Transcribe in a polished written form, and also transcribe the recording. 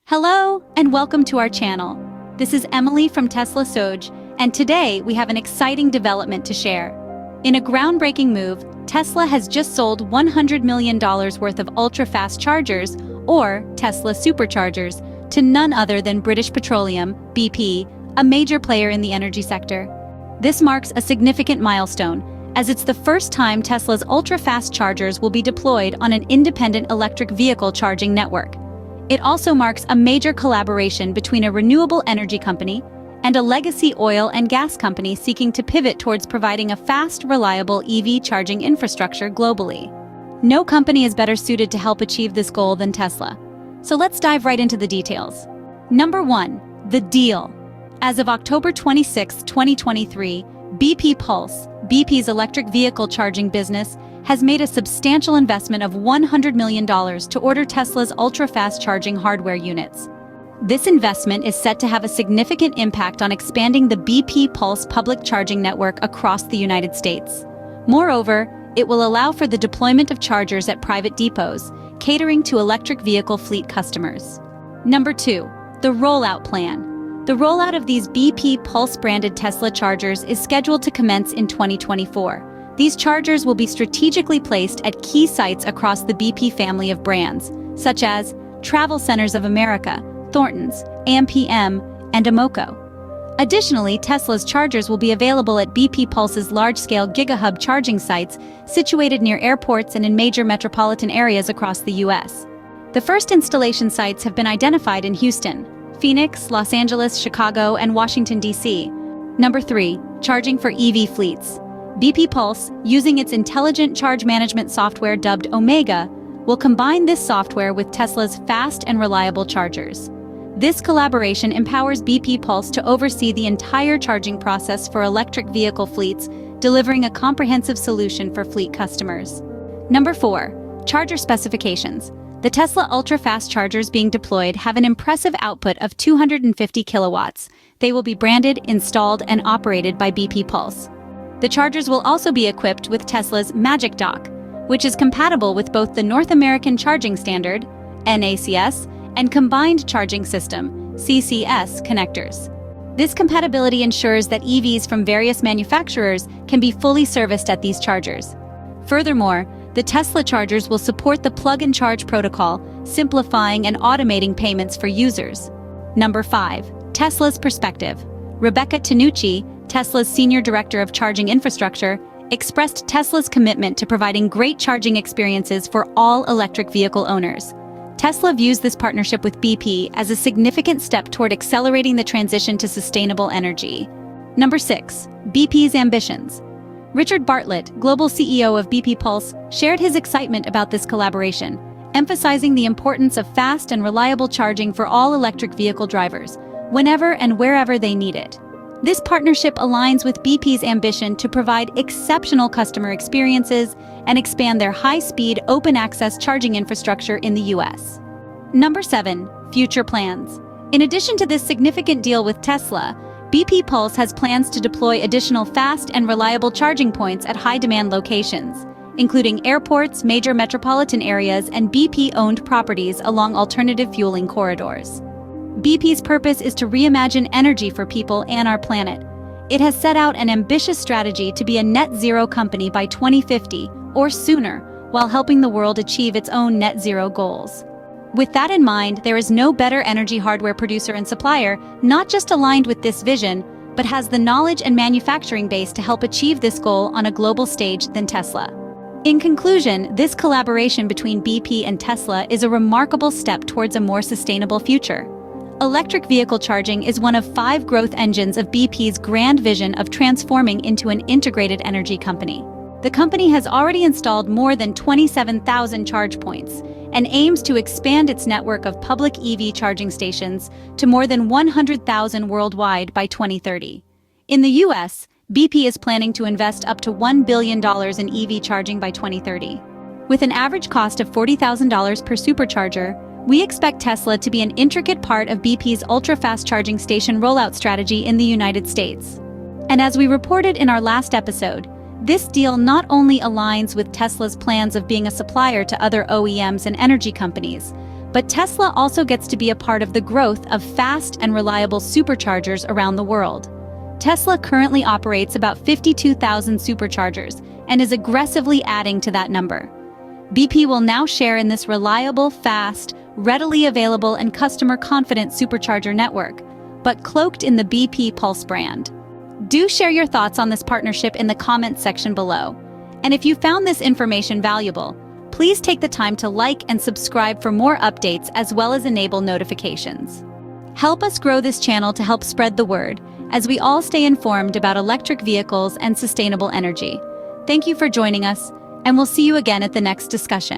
Hello, and welcome to our channel. This is Emily from Tesla Soj, and today we have an exciting development to share. In a groundbreaking move, Tesla has just sold $100 million worth of ultra-fast chargers, or Tesla Superchargers, to none other than British Petroleum, BP, a major player in the energy sector. This marks a significant milestone, as it's the first time Tesla's ultra-fast chargers will be deployed on an independent electric vehicle charging network. It also marks a major collaboration between a renewable energy company and a legacy oil and gas company seeking to pivot towards providing a fast, reliable EV charging infrastructure globally. No company is better suited to help achieve this goal than Tesla. So let's dive right into the details. Number 1. The deal. As of October 26, 2023, BP Pulse, BP's electric vehicle charging business, has made a substantial investment of $100 million to order Tesla's ultra-fast charging hardware units. This investment is set to have a significant impact on expanding the BP Pulse public charging network across the United States. Moreover, it will allow for the deployment of chargers at private depots, catering to electric vehicle fleet customers. Number 2. The rollout plan. The rollout of these BP Pulse-branded Tesla chargers is scheduled to commence in 2024. These chargers will be strategically placed at key sites across the BP family of brands, such as Travel Centers of America, Thorntons, AMPM, and Amoco. Additionally, Tesla's chargers will be available at BP Pulse's large-scale Gigahub charging sites situated near airports and in major metropolitan areas across the U.S. The first installation sites have been identified in Houston, Phoenix, Los Angeles, Chicago, and Washington, D.C. Number 3. Charging for EV fleets. BP Pulse, using its intelligent charge management software dubbed Omega, will combine this software with Tesla's fast and reliable chargers. This collaboration empowers BP Pulse to oversee the entire charging process for electric vehicle fleets, delivering a comprehensive solution for fleet customers. Number 4. Charger specifications. The Tesla ultra-fast chargers being deployed have an impressive output of 250 kilowatts. They will be branded, installed, and operated by BP Pulse. The chargers will also be equipped with Tesla's Magic Dock, which is compatible with both the North American Charging Standard, NACS, and Combined Charging System, CCS, connectors. This compatibility ensures that EVs from various manufacturers can be fully serviced at these chargers. Furthermore, the Tesla chargers will support the plug-and-charge protocol, simplifying and automating payments for users. Number 5. Tesla's perspective. Rebecca Tanucci, Tesla's Senior Director of Charging Infrastructure, expressed Tesla's commitment to providing great charging experiences for all electric vehicle owners. Tesla views this partnership with BP as a significant step toward accelerating the transition to sustainable energy. Number 6. BP's ambitions. Richard Bartlett, Global CEO of BP Pulse, shared his excitement about this collaboration, emphasizing the importance of fast and reliable charging for all electric vehicle drivers, whenever and wherever they need it. This partnership aligns with BP's ambition to provide exceptional customer experiences and expand their high-speed, open-access charging infrastructure in the U.S. Number 7. Future plans. In addition to this significant deal with Tesla, BP Pulse has plans to deploy additional fast and reliable charging points at high-demand locations, including airports, major metropolitan areas, and BP-owned properties along alternative fueling corridors. BP's purpose is to reimagine energy for people and our planet. It has set out an ambitious strategy to be a net-zero company by 2050 or sooner, while helping the world achieve its own net-zero goals. With that in mind, there is no better energy hardware producer and supplier not just aligned with this vision, but has the knowledge and manufacturing base to help achieve this goal on a global stage than Tesla. In conclusion, this collaboration between BP and Tesla is a remarkable step towards a more sustainable future. Electric vehicle charging is one of 5 growth engines of BP's grand vision of transforming into an integrated energy company. The company has already installed more than 27,000 charge points and aims to expand its network of public EV charging stations to more than 100,000 worldwide by 2030. In the US, BP is planning to invest up to $1 billion in EV charging by 2030. With an average cost of $40,000 per supercharger, we expect Tesla to be an intricate part of BP's ultra-fast charging station rollout strategy in the United States. And as we reported in our last episode, this deal not only aligns with Tesla's plans of being a supplier to other OEMs and energy companies, But Tesla also gets to be a part of the growth of fast and reliable superchargers around the world. Tesla currently operates about 52,000 superchargers and is aggressively adding to that number. BP will now share in this reliable, fast, readily available, and customer-confident supercharger network, but cloaked in the BP Pulse brand. Do share your thoughts on this partnership in the comments section below. And if you found this information valuable, please take the time to like and subscribe for more updates as well as enable notifications. Help us grow this channel to help spread the word as we all stay informed about electric vehicles and sustainable energy. Thank you for joining us, and we'll see you again at the next discussion.